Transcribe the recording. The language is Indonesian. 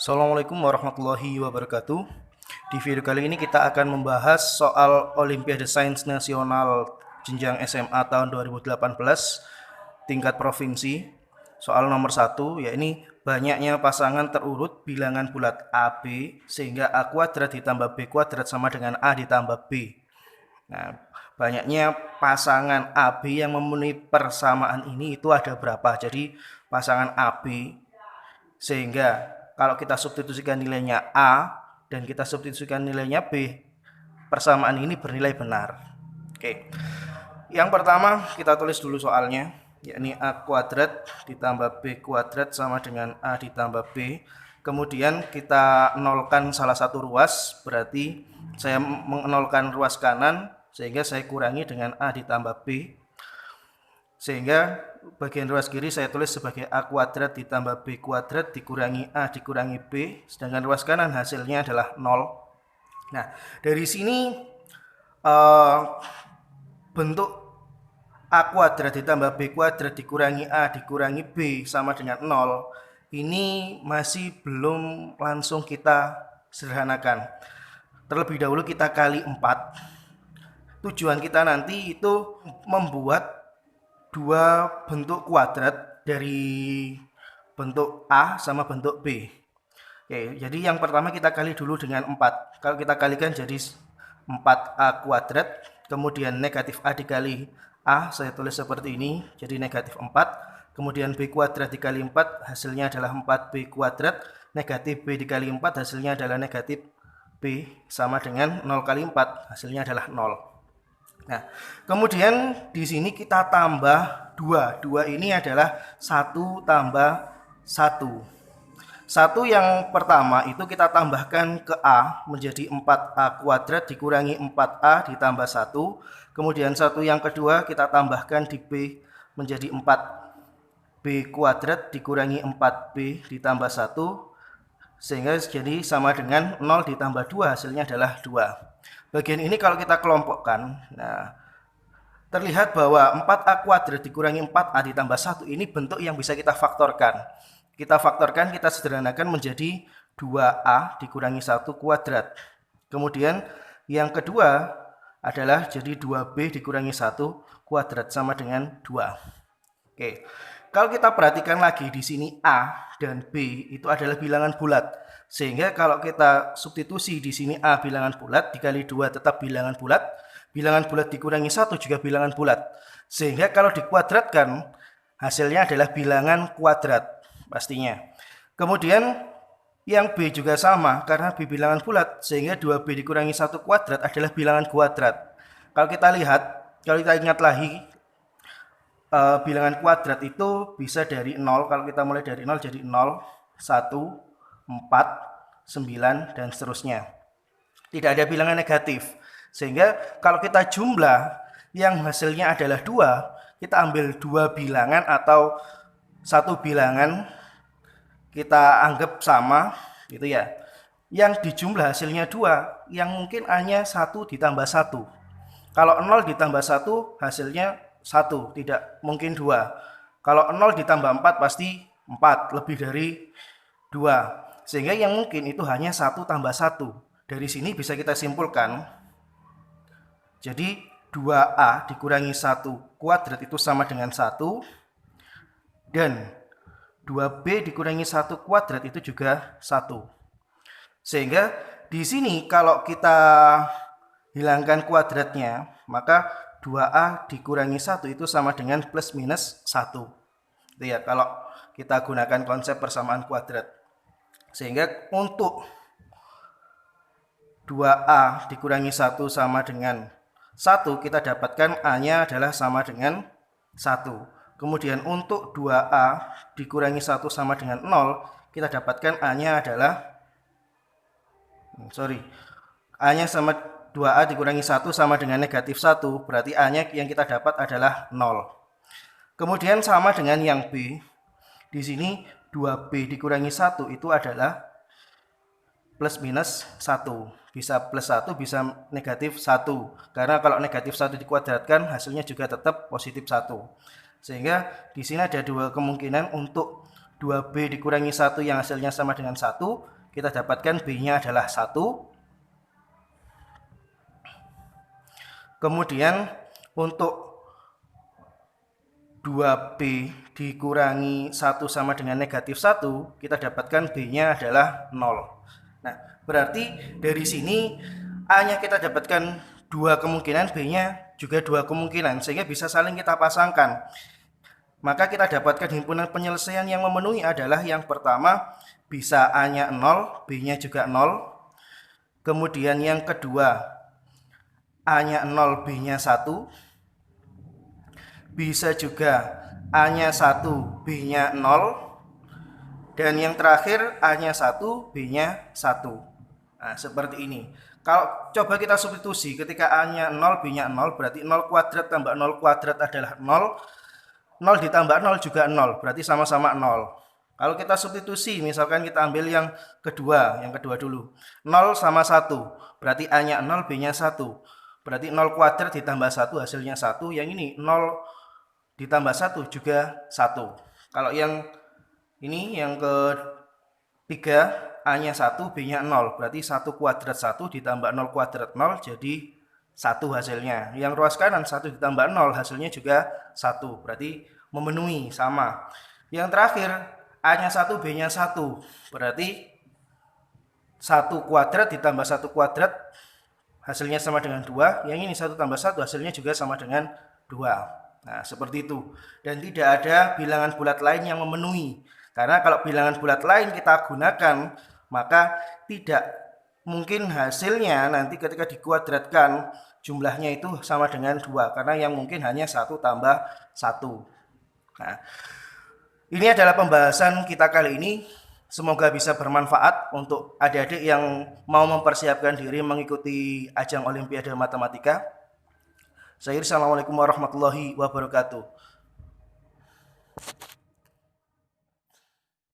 Assalamualaikum warahmatullahi wabarakatuh. Di video kali ini kita akan membahas soal Olimpiade Sains Nasional jenjang SMA tahun 2018 tingkat provinsi. Soal nomor 1, yakni banyaknya pasangan terurut bilangan bulat AB sehingga A kuadrat ditambah B kuadrat sama dengan A ditambah B. Nah, banyaknya pasangan AB yang memenuhi persamaan ini itu ada berapa? Jadi pasangan AB sehingga kalau kita substitusikan nilainya A dan kita substitusikan nilainya B, persamaan ini bernilai benar. Oke. Yang pertama kita tulis dulu soalnya, yakni A kuadrat ditambah B kuadrat sama dengan A ditambah B. Kemudian kita nolkan salah satu ruas, berarti saya menolkan ruas kanan sehingga saya kurangi dengan A ditambah B. Sehingga bagian ruas kiri saya tulis sebagai A kuadrat ditambah B kuadrat dikurangi A dikurangi B, sedangkan ruas kanan hasilnya adalah 0. Nah, dari sini bentuk A kuadrat ditambah B kuadrat dikurangi A dikurangi B sama dengan 0 ini masih belum langsung kita sederhanakan. Terlebih dahulu kita kali 4. Tujuan kita nanti itu membuat dua bentuk kuadrat dari bentuk A sama bentuk B. Oke, jadi yang pertama kita kali dulu dengan 4. Kalau kita kalikan jadi 4A kuadrat, kemudian negatif A dikali A, saya tulis seperti ini, jadi negatif 4. Kemudian B kuadrat dikali 4, hasilnya adalah 4B kuadrat. Negatif B dikali 4, hasilnya adalah negatif B, sama dengan 0 kali 4, hasilnya adalah 0. Nah, kemudian di sini kita tambah 2. 2 ini adalah 1 tambah 1. 1 yang pertama itu kita tambahkan ke A menjadi 4A kuadrat dikurangi 4A ditambah 1. Kemudian 1 yang kedua kita tambahkan di B menjadi 4B kuadrat dikurangi 4B ditambah 1. Sehingga jadi sama dengan 0 ditambah 2, hasilnya adalah 2. Bagian ini kalau kita kelompokkan, nah, terlihat bahwa 4A kuadrat dikurangi 4A ditambah 1 ini bentuk yang bisa kita faktorkan. Kita faktorkan, kita sederhanakan menjadi 2A dikurangi 1 kuadrat. Kemudian yang kedua adalah jadi 2B dikurangi 1 kuadrat sama dengan 2. Oke. Kalau kita perhatikan lagi di sini A dan B itu adalah bilangan bulat. Sehingga kalau kita substitusi di sini A bilangan bulat dikali 2 tetap bilangan bulat. Bilangan bulat dikurangi 1 juga bilangan bulat. Sehingga kalau dikuadratkan hasilnya adalah bilangan kuadrat pastinya. Kemudian yang B juga sama karena B bilangan bulat sehingga 2B dikurangi 1 kuadrat adalah bilangan kuadrat. Kalau kita lihat, kalau kita ingat lagi bilangan kuadrat itu bisa dari 0. Kalau kita mulai dari 0 jadi 0, 1, 4, 9, dan seterusnya. Tidak ada bilangan negatif. Sehingga kalau kita jumlah yang hasilnya adalah 2, kita ambil 2 bilangan atau 1 bilangan kita anggap sama gitu ya. Yang dijumlah hasilnya 2, yang mungkin hanya 1 ditambah 1. Kalau 0 ditambah 1 hasilnya 1, tidak mungkin 2. Kalau 0 ditambah 4 pasti 4, lebih dari 2. Sehingga yang mungkin itu hanya 1 tambah 1. Dari sini bisa kita simpulkan. Jadi 2A dikurangi 1 kuadrat itu sama dengan 1. Dan 2B dikurangi 1 kuadrat itu juga 1. Sehingga di sini kalau kita hilangkan kuadratnya, maka 2A dikurangi 1 itu sama dengan plus minus 1. Itu ya, kalau kita gunakan konsep persamaan kuadrat. Sehingga untuk 2A dikurangi 1 sama dengan 1, kita dapatkan A-nya adalah sama dengan 1. Kemudian untuk 2A dikurangi 1 sama dengan 0, kita dapatkan A-nya adalah A-nya sama 2A dikurangi 1 sama dengan negatif 1, berarti A-nya yang kita dapat adalah 0. Kemudian sama dengan yang B, di sini 2B dikurangi 1 itu adalah plus minus 1. Bisa plus 1, bisa negatif 1. Karena kalau negatif 1 dikuadratkan, hasilnya juga tetap positif 1. Sehingga di sini ada dua kemungkinan untuk 2B dikurangi 1 yang hasilnya sama dengan 1, kita dapatkan B-nya adalah 1. Kemudian untuk 2B dikurangi 1 sama dengan negatif 1, kita dapatkan B-nya adalah 0. Nah, berarti dari sini A-nya kita dapatkan 2 kemungkinan, B-nya juga 2 kemungkinan, sehingga bisa saling kita pasangkan. Maka kita dapatkan himpunan penyelesaian yang memenuhi adalah yang pertama, bisa A-nya 0, B-nya juga 0. Kemudian yang kedua, A-nya 0, B-nya 1. Bisa juga A-nya 1, B-nya 0. Dan yang terakhir A-nya 1, B-nya 1. Nah, seperti ini. Kalau coba kita substitusi, ketika A-nya 0, B-nya 0, berarti 0 kuadrat tambah 0 kuadrat adalah 0. 0 ditambah 0 juga 0, berarti sama-sama 0. Kalau kita substitusi, misalkan kita ambil yang kedua dulu. 0 sama 1, berarti A-nya 0, B-nya 1. Berarti 0 kuadrat ditambah 1 hasilnya 1. Yang ini 0 ditambah 1 juga 1. Kalau yang ini yang ketiga, A-nya 1, B-nya 0. Berarti 1 kuadrat 1 ditambah 0 kuadrat 0 jadi 1 hasilnya. Yang ruas kanan 1 ditambah 0 hasilnya juga 1. Berarti memenuhi, sama. Yang terakhir, A-nya 1, B-nya 1. Berarti 1 kuadrat ditambah 1 kuadrat hasilnya sama dengan 2. Yang ini 1 tambah 1 hasilnya juga sama dengan 2. Nah, seperti itu. Dan tidak ada bilangan bulat lain yang memenuhi. Karena kalau bilangan bulat lain kita gunakan, maka tidak mungkin hasilnya nanti ketika dikuadratkan jumlahnya itu sama dengan 2. Karena yang mungkin hanya 1 tambah 1. Nah, ini adalah pembahasan kita kali ini. Semoga bisa bermanfaat untuk adik-adik yang mau mempersiapkan diri mengikuti ajang Olimpiade Matematika. Assalamualaikum warahmatullahi wabarakatuh.